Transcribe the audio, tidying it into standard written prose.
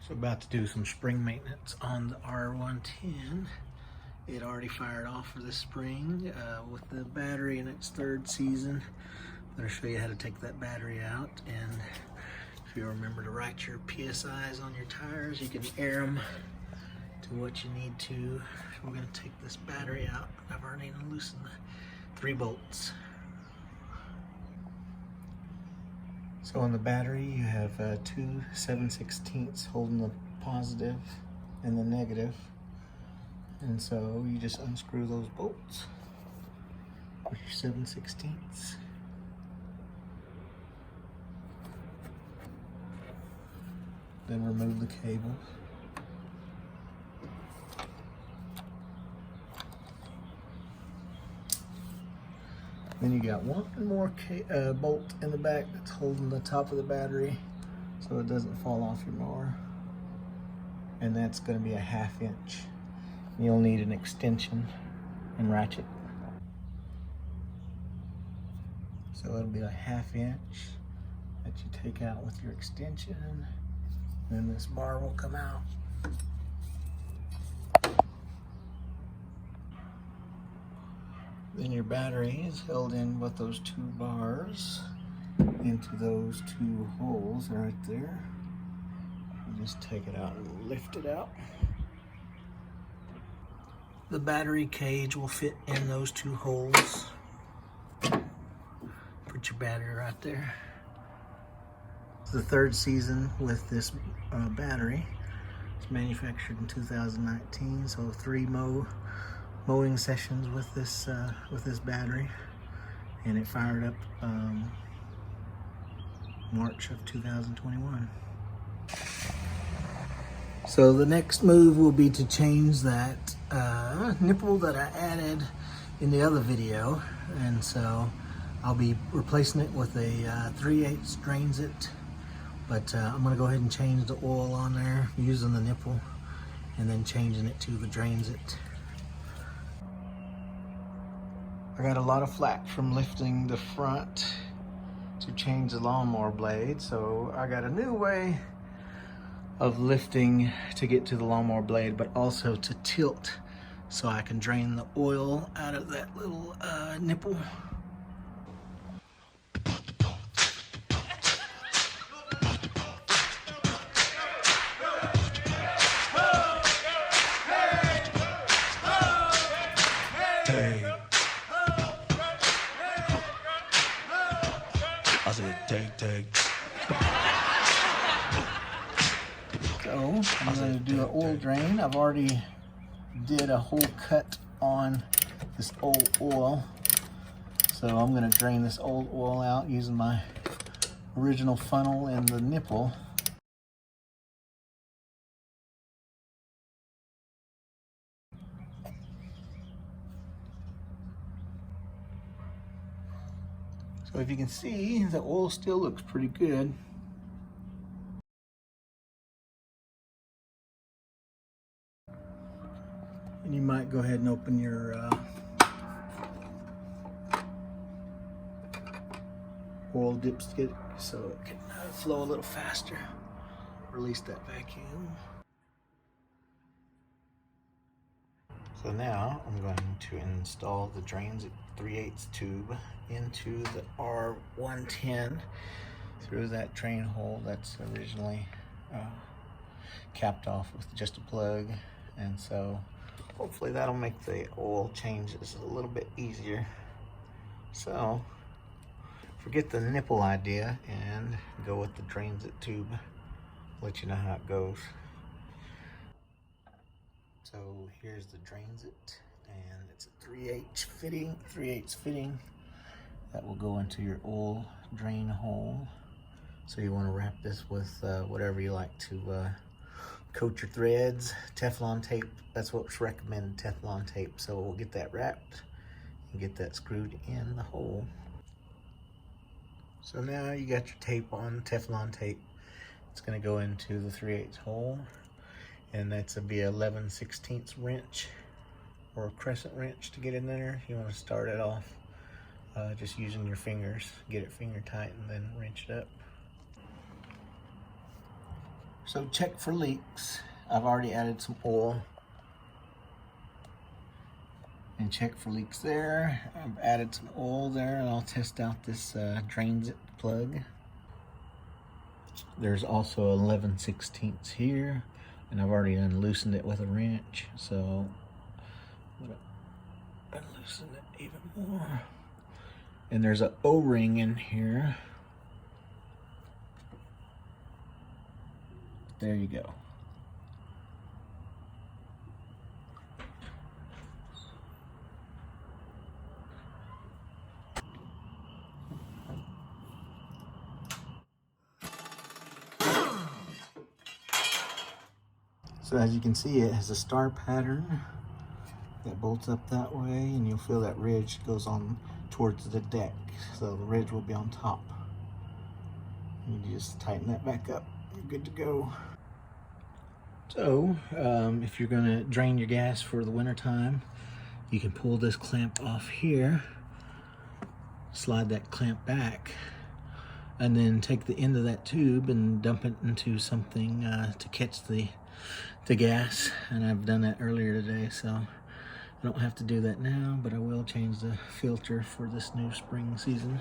So about to do some spring maintenance on the R110. It already fired off for this spring with the battery in its third season. I'm going to show you how to take that battery out, and if you remember to write your PSIs on your tires, you can air them to what you need to. We're going to take this battery out. I've already loosened the 3 bolts. So on the battery you have 2 7/16 holding the positive and the negative, and so you just unscrew those bolts with your 7/16. Then remove the cable. Then you got one more bolt in the back that's holding the top of the battery so it doesn't fall off your mower. And that's going to be a 1/2 inch. You'll need an extension and ratchet. So it'll be a 1/2 inch that you take out with your extension. Then this bar will come out. Then your battery is held in with those 2 bars into those 2 holes right there. You just take it out and lift it out. The battery cage will fit in those 2 holes. Put your battery right there. It's the 3rd season with this battery. It's manufactured in 2019, so 3 mowing sessions with this battery, and it fired up March of 2021. So the next move will be to change that nipple that I added in the other video, and so I'll be replacing it with a 3/8 drainzit, but I'm going to go ahead and change the oil on there using the nipple and then changing it to the drainzit. I got a lot of flack from lifting the front to change the lawnmower blade, so I got a new way of lifting to get to the lawnmower blade, but also to tilt so I can drain the oil out of that little nipple. I said, take. So I'm going to do an oil drain. I've already did a whole cut on this old oil, so I'm going to drain this old oil out using my original funnel and the nipple. So if you can see, the oil still looks pretty good. And you might go ahead and open your oil dipstick so it can flow a little faster. Release that vacuum. So now I'm going to install the drainzit 3/8 tube into the R110 through that drain hole that's originally capped off with just a plug, and so hopefully that'll make the oil changes a little bit easier. So forget the nipple idea and go with the drainzit tube. Let you know how it goes. So here's the drainzit, and it's a 3/8 fitting that will go into your oil drain hole. So you want to wrap this with whatever you like to coat your threads. Teflon tape, that's what's recommended, Teflon tape. So we'll get that wrapped and get that screwed in the hole. So now you got your tape on, Teflon tape. It's going to go into the 3/8 hole, and that's a be 11/16 wrench or a crescent wrench to get in there. You want to start it off just using your fingers, get it finger tight, and then wrench it up. So check for leaks. I've already added some oil. And check for leaks there. I've added some oil there, and I'll test out this drainzit plug. There's also 11/16 here, and I've already unloosened it with a wrench, so I'm gonna unloosen it even more. And there's an O-ring in here. There you go. So as you can see, it has a star pattern that bolts up that way, and you'll feel that ridge goes on towards the deck. So the ridge will be on top. You just tighten that back up. You're good to go. So if you're gonna drain your gas for the winter time, you can pull this clamp off here, slide that clamp back, and then take the end of that tube and dump it into something to catch the gas. And I've done that earlier today, so I don't have to do that now, but I will change the filter for this new spring season.